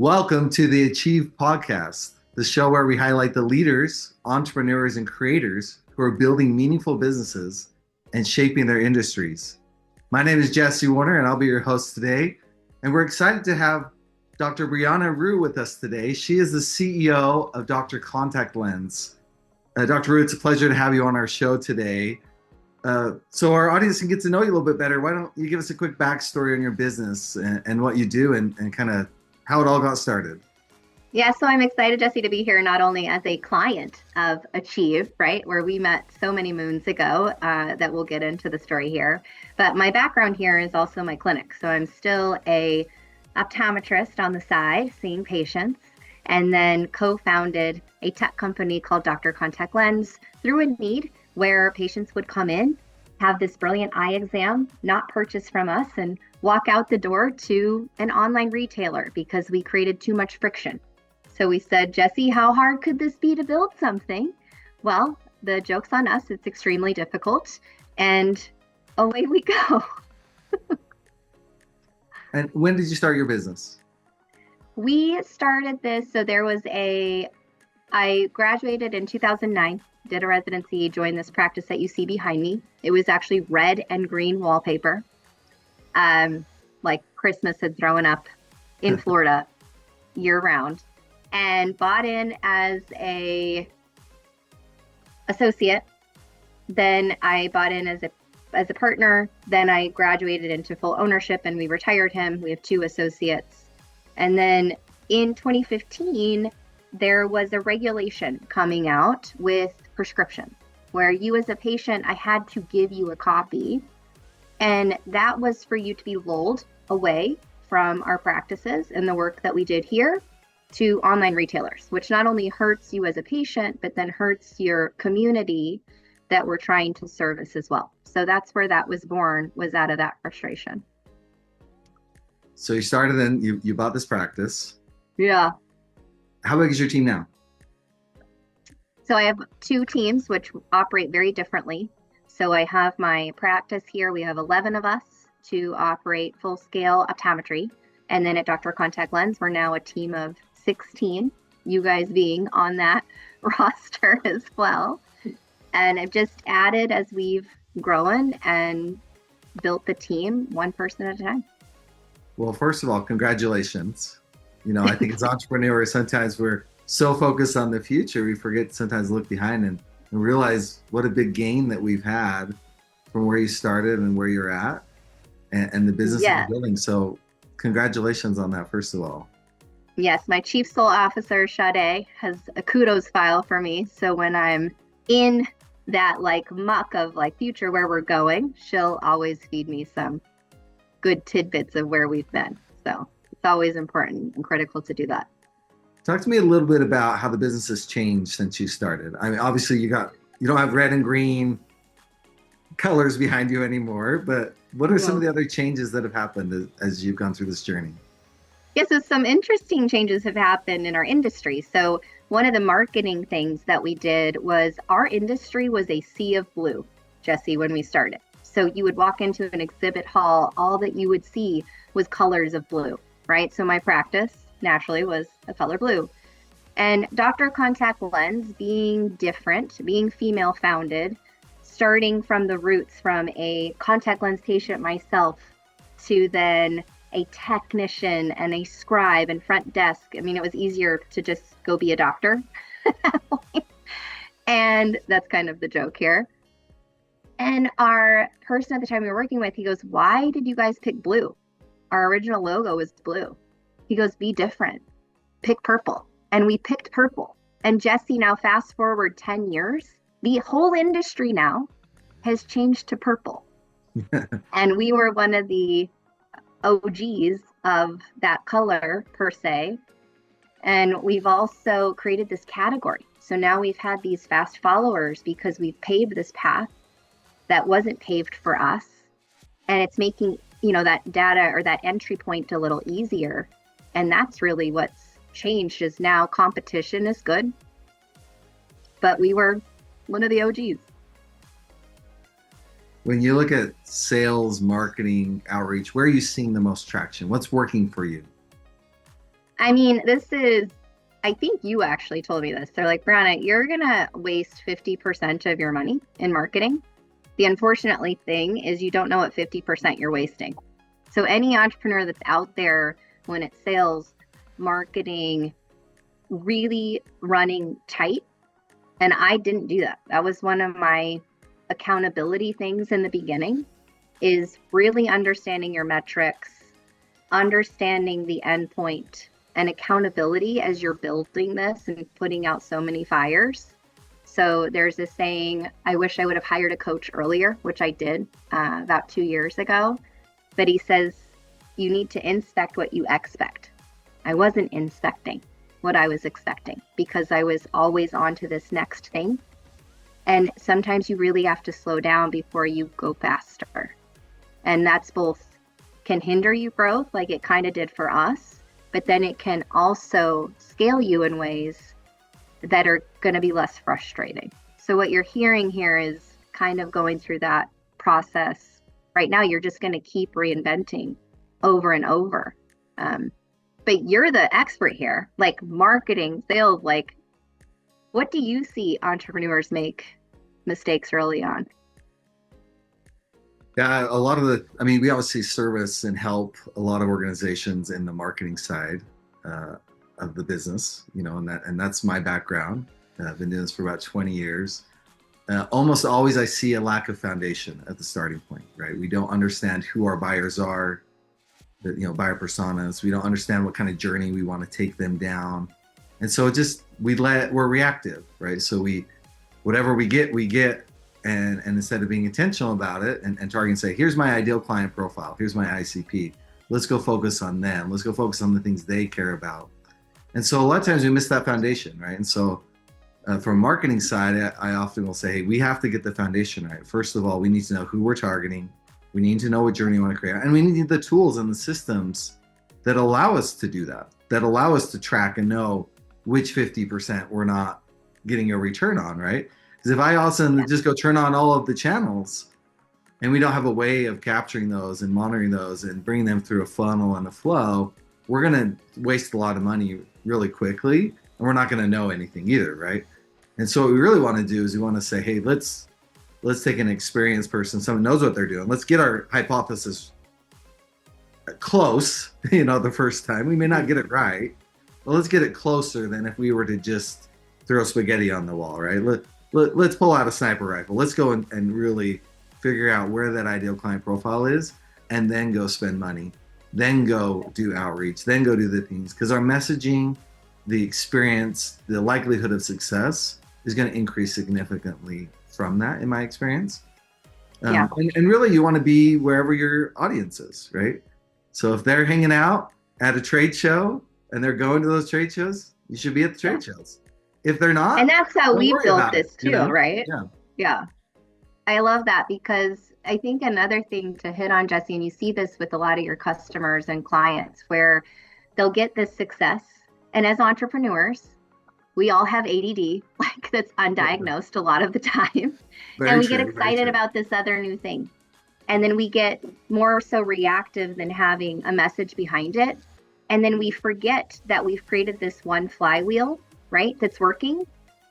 Welcome to the Achieve Podcast, the show where we highlight the leaders, entrepreneurs, and creators who are building meaningful businesses and shaping their industries. My name is Jessie Warner, and I'll be your host today. And we're excited to have Dr. Brianna Rhue with us today. She is the CEO of Dr. Contact Lens. Dr. Rhue, it's a pleasure to have you on our show today. So our audience can get to know you a little bit better. Why don't you give us a quick backstory on your business and what you do and kind of how it all got started? Yeah, so I'm excited, Jessie, to be here not only as a client of Achieve, right, where we met so many moons ago, that we'll get into the story here, but my background here is also my clinic. So I'm still a optometrist on the side, seeing patients, and then co-founded a tech company called Dr. Contact Lens through a need where patients would come in, have this brilliant eye exam, not purchase from us, and walk out the door to an online retailer because we created too much friction. So we said, Jessie, how hard could this be to build something? Well, the joke's on us. It's extremely difficult. And away we go. And when did you start your business? We started this. So I graduated in 2009, did a residency, joined this practice that you see behind me. It was actually red and green wallpaper. Like Christmas had thrown up in Florida year round, and bought in as a associate. Then I bought in as a partner. Then I graduated into full ownership and we retired him. We have 2 associates. And then in 2015, there was a regulation coming out with prescriptions where you as a patient, I had to give you a copy. And that was for you to be lulled away from our practices and the work that we did here to online retailers, which not only hurts you as a patient, but then hurts your community that we're trying to service as well. So that's where that was born, was out of that frustration. So you started and you bought this practice. Yeah. How big is your team now? So I have 2 teams which operate very differently. So I have my practice here. We have 11 of us to operate full scale optometry. And then at Dr. Contact Lens, we're now a team of 16, you guys being on that roster as well. And I've just added as we've grown and built the team one person at a time. Well, first of all, congratulations. I think as entrepreneurs, sometimes we're so focused on the future, we forget sometimes to look behind and realize what a big gain that we've had from where you started and where you're at and the business that you're building. So congratulations on that, first of all. Yes, my chief soul officer, Sade, has a kudos file for me. So when I'm in that muck of future where we're going, she'll always feed me some good tidbits of where we've been. So it's always important and critical to do that. Talk to me a little bit about how the business has changed since you started. I mean, obviously you don't have red and green colors behind you anymore, but what are some of the other changes that have happened as you've gone through this journey? Yeah, so some interesting changes have happened in our industry. So one of the marketing things that we did was our industry was a sea of blue, Jessie, when we started. So you would walk into an exhibit hall, all that you would see was colors of blue, right? So my practice naturally was a color blue. And Dr. Contact Lens, being different, being female founded, starting from the roots from a contact lens patient myself to then a technician and a scribe and front desk. I mean, it was easier to just go be a doctor. And that's kind of the joke here. And our person at the time we were working with, he goes, why did you guys pick blue? Our original logo was blue. He goes, be different, pick purple. And we picked purple. And Jessie, now fast forward 10 years, the whole industry now has changed to purple. And we were one of the OGs of that color per se. And we've also created this category. So now we've had these fast followers because we've paved this path that wasn't paved for us. And it's making, that data or that entry point a little easier. And that's really what's changed, is now competition is good. But we were one of the OGs. When you look at sales, marketing, outreach, where are you seeing the most traction? What's working for you? I mean, I think you actually told me this. They're like, Brianna, you're going to waste 50% of your money in marketing. The unfortunately thing is you don't know what 50% you're wasting. So any entrepreneur that's out there when it's sales, marketing, really running tight, and I didn't do that. That was one of my accountability things in the beginning, is really understanding your metrics, understanding the endpoint and accountability as you're building this and putting out so many fires. So there's a saying, I wish I would have hired a coach earlier, which I did about 2 years ago. But he says, you need to inspect what you expect. I wasn't inspecting what I was expecting because I was always on to this next thing. And sometimes you really have to slow down before you go faster. And that's both can hinder you growth, like it kind of did for us, but then it can also scale you in ways that are going to be less frustrating. So what you're hearing here is kind of going through that process. Right now, you're just going to keep reinventing over and over. But you're the expert here, like marketing, sales, like what do you see entrepreneurs make mistakes early on? Yeah, we obviously service and help a lot of organizations in the marketing side of the business, and that's my background. I've been doing this for about 20 years. Almost always I see a lack of foundation at the starting point, right? We don't understand who our buyers are, buyer personas. We don't understand what kind of journey we want to take them down. And so we're reactive, right? So whatever we get, and instead of being intentional about it and targeting, say, here's my ideal client profile, here's my ICP, let's go focus on them. Let's go focus on the things they care about. And so a lot of times we miss that foundation, right? And so from a marketing side, I often will say, hey, we have to get the foundation right. First of all, we need to know who we're targeting. We need to know what journey we want to create. And we need the tools and the systems that allow us to do that allow us to track and know which 50% we're not getting a return on, right? Because if I also just go turn on all of the channels and we don't have a way of capturing those and monitoring those and bringing them through a funnel and a flow, we're going to waste a lot of money really quickly, and we're not going to know anything either, right? And so what we really want to do is we want to say, hey, let's take an experienced person, someone knows what they're doing. Let's get our hypothesis close, the first time. We may not get it right, but let's get it closer than if we were to just throw spaghetti on the wall, right? Let's pull out a sniper rifle. Let's go and really figure out where that ideal client profile is, and then go spend money, then go do outreach, then go do the things. Because our messaging, the experience, the likelihood of success is going to increase significantly from that, in my experience. And really, you want to be wherever your audience is, right? So if they're hanging out at a trade show and they're going to those trade shows, you should be at the trade shows. If they're not, and that's how we built this too, right? Yeah. I love that, because I think another thing to hit on, Jessie, and you see this with a lot of your customers and clients, where they'll get this success. And as entrepreneurs, we all have ADD, like that's undiagnosed a lot of the time. And we get excited about this other new thing. And then we get more so reactive than having a message behind it. And then we forget that we've created this one flywheel, right, that's working.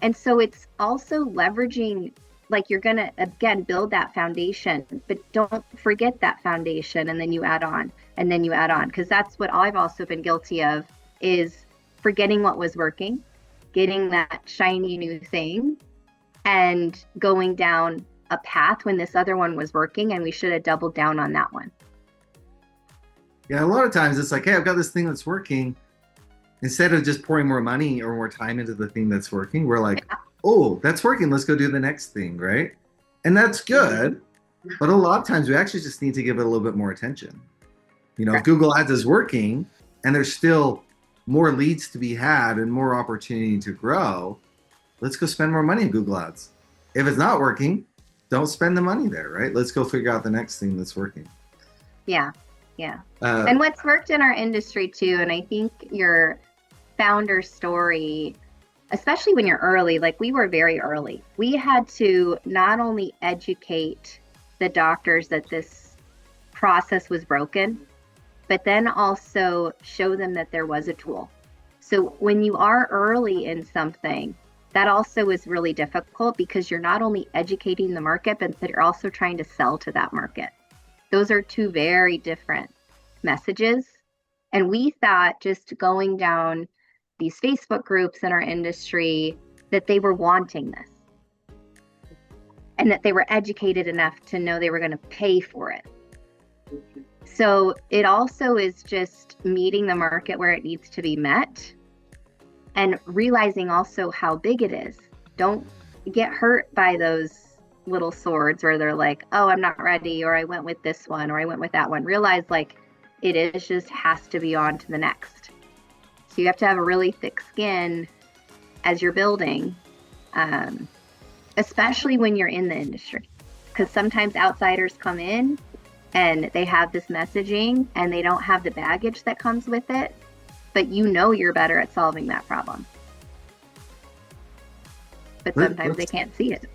And so it's also leveraging, like you're going to, again, build that foundation, but don't forget that foundation. And then you add on, and then you add on. Because that's what I've also been guilty of, is forgetting what was working, getting that shiny new thing, and going down a path when this other one was working, and we should have doubled down on that one. Yeah, a lot of times it's like, hey, I've got this thing that's working. Instead of just pouring more money or more time into the thing that's working, we're like, oh, that's working, let's go do the next thing, right? And that's good, but a lot of times we actually just need to give it a little bit more attention. If Google Ads is working and there's still more leads to be had and more opportunity to grow, let's go spend more money in Google Ads. If it's not working, don't spend the money there, right? Let's go figure out the next thing that's working. Yeah. And what's worked in our industry too, and I think your founder story, especially when you're early, like we were very early, we had to not only educate the doctors that this process was broken, but then also show them that there was a tool. So when you are early in something, that also is really difficult because you're not only educating the market, but you're also trying to sell to that market. Those are two very different messages. And we thought just going down these Facebook groups in our industry that they were wanting this and that they were educated enough to know they were going to pay for it. So it also is just meeting the market where it needs to be met and realizing also how big it is. Don't get hurt by those little swords where they're like, oh, I'm not ready, or I went with this one, or I went with that one. Realize like it is just has to be on to the next. So you have to have a really thick skin as you're building, especially when you're in the industry, because sometimes outsiders come in and they have this messaging and they don't have the baggage that comes with it, but you know you're better at solving that problem. But sometimes they can't see it.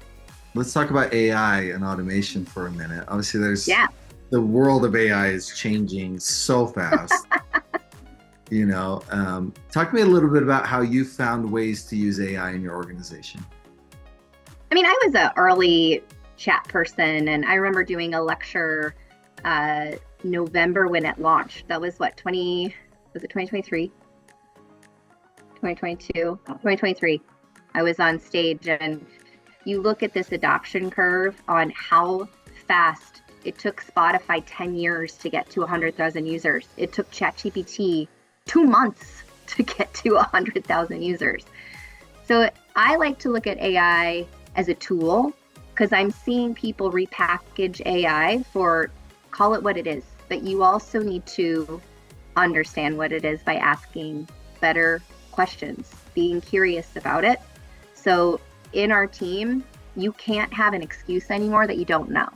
Let's talk about AI and automation for a minute. Obviously, the world of AI is changing so fast. Talk to me a little bit about how you found ways to use AI in your organization. I mean, I was an early chat person, and I remember doing a lecture November when it launched. That was what, 2023? 2022? 2023. I was on stage, and you look at this adoption curve on how fast it took Spotify 10 years to get to 100,000 users. It took ChatGPT 2 months to get to 100,000 users. So I like to look at AI as a tool because I'm seeing people repackage AI for, call it what it is, but you also need to understand what it is by asking better questions, being curious about it. So in our team, you can't have an excuse anymore that you don't know.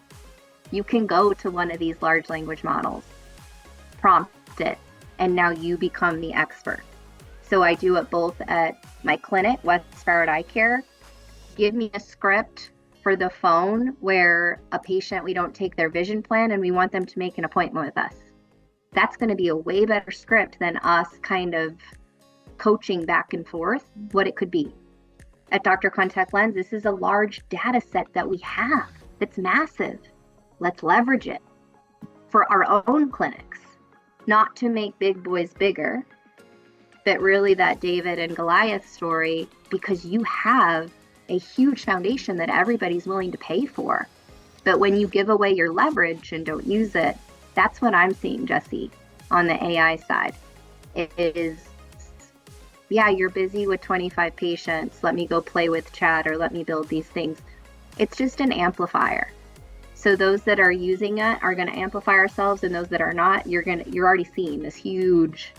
You can go to one of these large language models, prompt it, and now you become the expert. So I do it both at my clinic, West Broward Eye Care. Give me a script for the phone where a patient, we don't take their vision plan and we want them to make an appointment with us. That's going to be a way better script than us kind of coaching back and forth what it could be. At Dr. Contact Lens, this is a large data set that we have that's massive. Let's leverage it for our own clinics, not to make big boys bigger, but really that David and Goliath story, because you have a huge foundation that everybody's willing to pay for. But when you give away your leverage and don't use it, that's what I'm seeing, Jessie, on the AI side. It is, yeah, you're busy with 25 patients. Let me go play with chat or let me build these things. It's just an amplifier. So those that are using it are going to amplify ourselves, and those that are not, you're already seeing this huge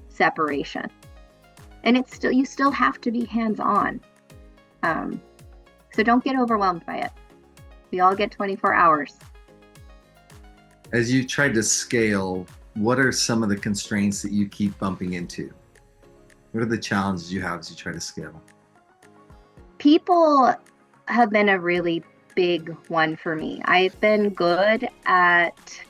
separation. And you still have to be hands-on. So don't get overwhelmed by it. We all get 24 hours. As you try to scale, what are some of the constraints that you keep bumping into? What are the challenges you have as you try to scale? People have been a really big one for me. I've been good at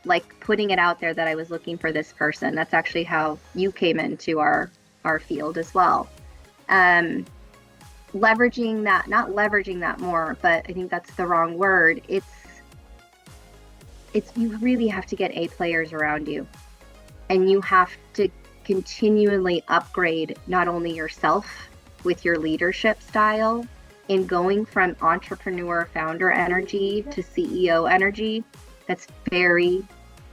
like putting it out there that I was looking for this person. That's actually how you came into our field as well. Leveraging that, not leveraging that more, but I think that's the wrong word. It's you really have to get A players around you, and you have to continually upgrade not only yourself with your leadership style in going from entrepreneur founder energy to CEO energy. That's very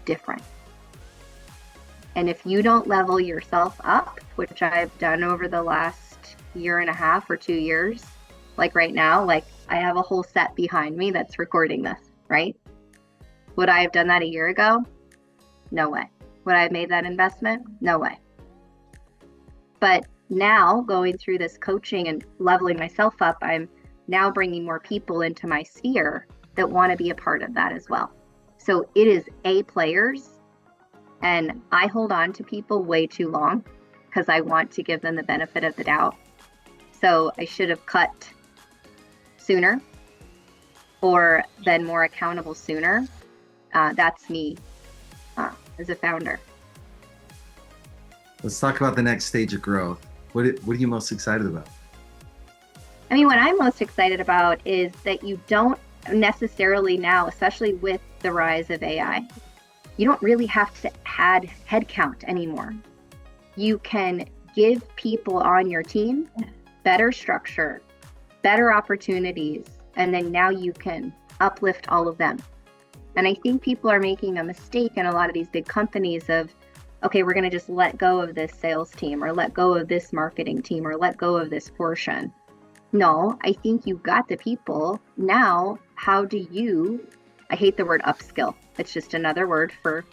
different. And if you don't level yourself up, which I've done over the last year and a half or 2 years, like right now, like I have a whole set behind me that's recording this, right? Would I have done that a year ago? No way. Would I have made that investment? No way. But now going through this coaching and leveling myself up, I'm now bringing more people into my sphere that want to be a part of that as well. So it is A players, and I hold on to people way too long because I want to give them the benefit of the doubt. So I should have cut sooner or been more accountable sooner. That's me as a founder. Let's talk about the next stage of growth. What are you most excited about? I mean, what I'm most excited about is that you don't necessarily now, especially with the rise of AI, you don't really have to add headcount anymore. You can give people on your team better structure, better opportunities, and then now you can uplift all of them. And I think people are making a mistake in a lot of these big companies of, okay, we're going to just let go of this sales team or let go of this marketing team or let go of this portion. No, I think you've got the people. Now, how do you, I hate the word upskill. It's just another word for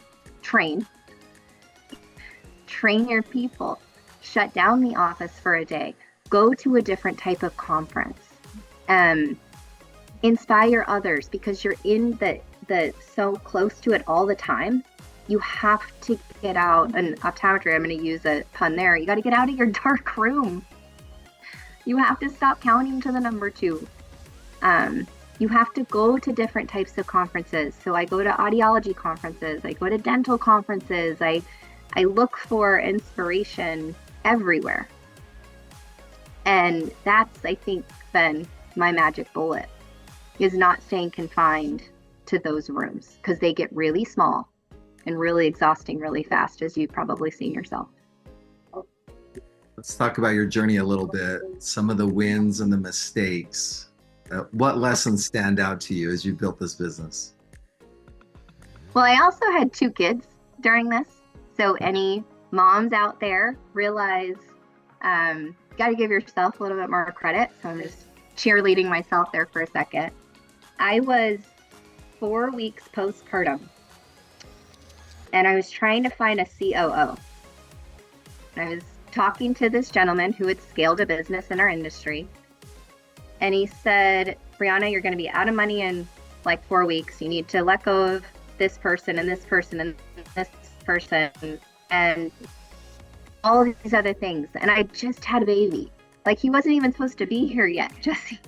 train. Train your people. Shut down the office for a day. Go to a different type of conference. Inspire others, because you're in the so close to it all the time. You have to get out. And optometry, I'm going to use a pun there. You got to get out of your dark room. You have to stop counting to the number 2. You have to go to different types of conferences. So I go to audiology conferences. I go to dental conferences. I look for inspiration everywhere. And that's, I think, been my magic bullet, is not staying confined to those rooms, because they get really small and really exhausting really fast, as you've probably seen yourself. Let's talk about your journey a little bit, some of the wins and the mistakes. What lessons stand out to you as you built this business? Well, I also had 2 kids during this. So any moms out there, realize got to give yourself a little bit more credit. So I'm just cheerleading myself there for a second. I was 4 weeks postpartum, and I was trying to find a COO. I was talking to this gentleman who had scaled a business in our industry. And he said, Brianna, you're going to be out of money in like 4 weeks. You need to let go of this person and this person and this person and all of these other things. And I just had a baby. Like, he wasn't even supposed to be here yet, Jessie.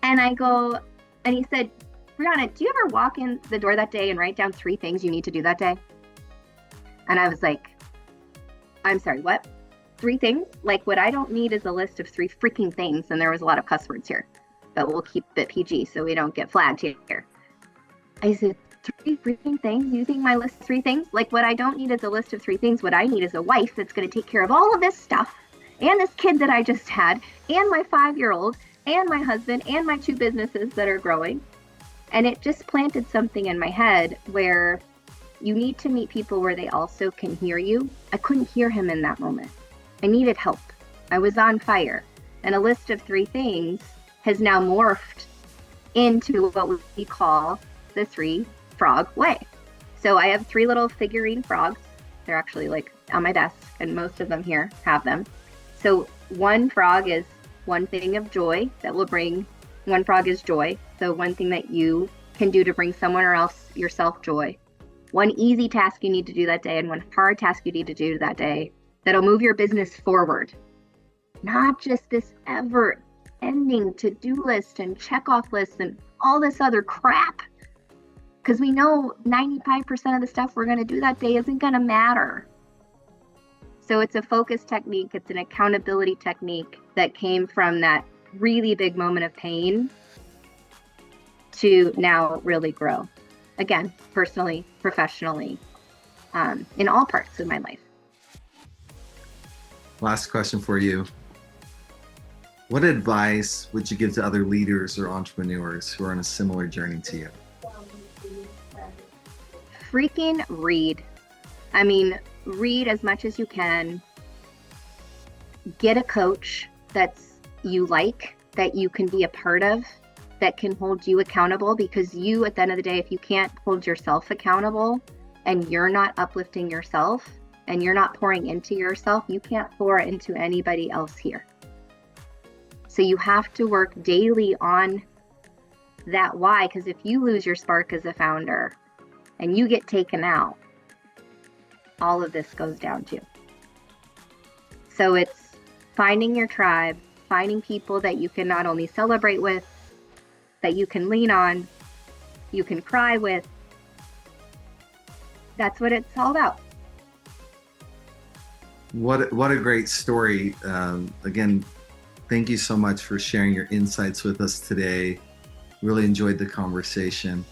And I go, and he said, Brianna, do you ever walk in the door that day and write down 3 things you need to do that day? And I was like, I'm sorry, what? 3 things? Like, what I don't need is a list of 3 freaking things. And there was a lot of cuss words here, but we'll keep it PG so we don't get flagged here. I said, 3 freaking things? You think my list of 3 things? Like, what I don't need is a list of 3 things. What I need is a wife that's going to take care of all of this stuff, and this kid that I just had, and my 5-year-old, and my husband, and my 2 businesses that are growing. And it just planted something in my head where you need to meet people where they also can hear you. I couldn't hear him in that moment. I needed help. I was on fire. And a list of 3 things has now morphed into what we call the 3 frog way. So I have 3 little figurine frogs. They're actually like on my desk, and most of them here have them. So 1 frog is one thing of joy that will bring, 1 frog is joy. So one thing that you can do to bring someone or else yourself joy. 1 easy task you need to do that day, and 1 hard task you need to do that day that'll move your business forward. Not just this ever ending to-do list and check-off lists and all this other crap. Because we know 95% of the stuff we're going to do that day isn't going to matter. So it's a focus technique. It's an accountability technique that came from that really big moment of pain to now really grow. Again, personally, professionally, in all parts of my life. Last question for you. What advice would you give to other leaders or entrepreneurs who are on a similar journey to you? Freaking read. I mean, read as much as you can. Get a coach that's you like, that you can be a part of, that can hold you accountable, because you, at the end of the day, if you can't hold yourself accountable and you're not uplifting yourself and you're not pouring into yourself, you can't pour into anybody else here. So you have to work daily on that why, because if you lose your spark as a founder and you get taken out, all of this goes down too. So it's finding your tribe, finding people that you can not only celebrate with, that you can lean on, you can cry with, That's what it's all about. What a great story. Again, thank you so much for sharing your insights with us today. Really enjoyed the conversation.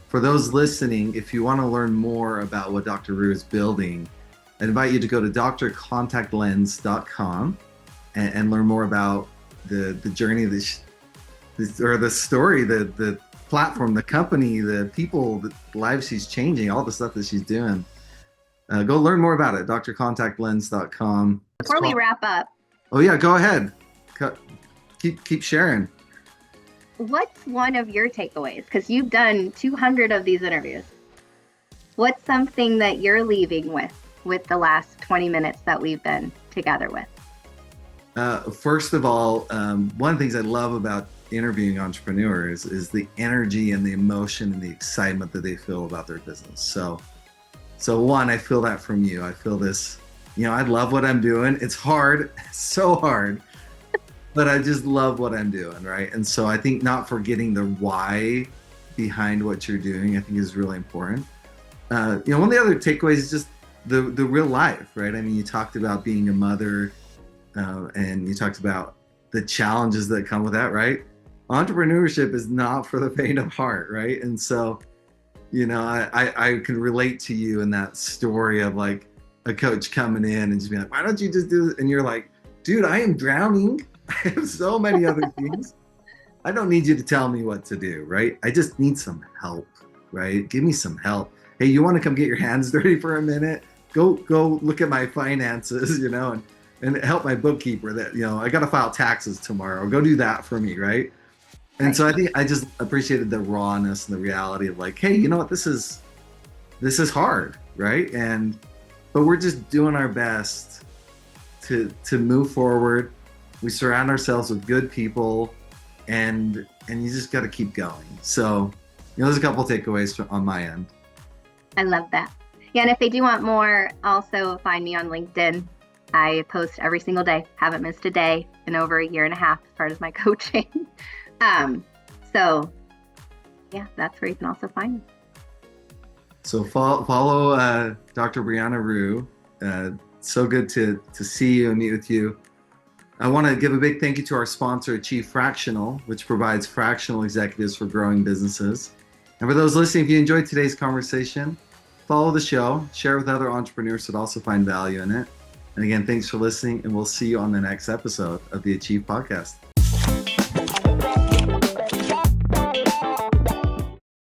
For those listening, if you want to learn more about what Dr. Rhue is building, I invite you to go to drcontactlens.com and learn more about the journey of this, or the story, the platform, the company, the people, the lives she's changing, all the stuff that she's doing. Go learn more about it, drcontactlens.com. Before we wrap up. Oh yeah, go ahead. Keep sharing. What's one of your takeaways? Because you've done 200 of these interviews. What's something that you're leaving with the last 20 minutes that we've been together with? First of all, one of the things I love about interviewing entrepreneurs is the energy and the emotion and the excitement that they feel about their business. So one, I feel that from you. I feel this, I love what I'm doing. It's hard, so hard, but I just love what I'm doing, right? And so I think not forgetting the why behind what you're doing, I think is really important. One of the other takeaways is just the real life, right? I mean, you talked about being a mother, and you talked about the challenges that come with that, right? Entrepreneurship is not for the faint of heart, right? And so, I can relate to you in that story of like a coach coming in and just being like, why don't you just do this? And you're like, dude, I am drowning. I have so many other things. I don't need you to tell me what to do, right? I just need some help, right? Give me some help. Hey, you want to come get your hands dirty for a minute? Go look at my finances, and help my bookkeeper that, I got to file taxes tomorrow. Go do that for me, right? And so I think I just appreciated the rawness and the reality of like, hey, you know what, this is hard, right? But we're just doing our best to move forward. We surround ourselves with good people, and you just got to keep going. So, there's a couple takeaways on my end. I love that. Yeah, and if they do want more, also find me on LinkedIn. I post every single day. Haven't missed a day in over a year and a half as part of my coaching. So yeah, that's where you can also find me. So follow Dr. Brianna Rhue. So good to see you and meet with you. I want to give a big thank you to our sponsor, Achieve Fractional, which provides fractional executives for growing businesses. And for those listening, if you enjoyed today's conversation, follow the show, share with other entrepreneurs that also find value in it. And again, thanks for listening, and we'll see you on the next episode of the Achieve Podcast.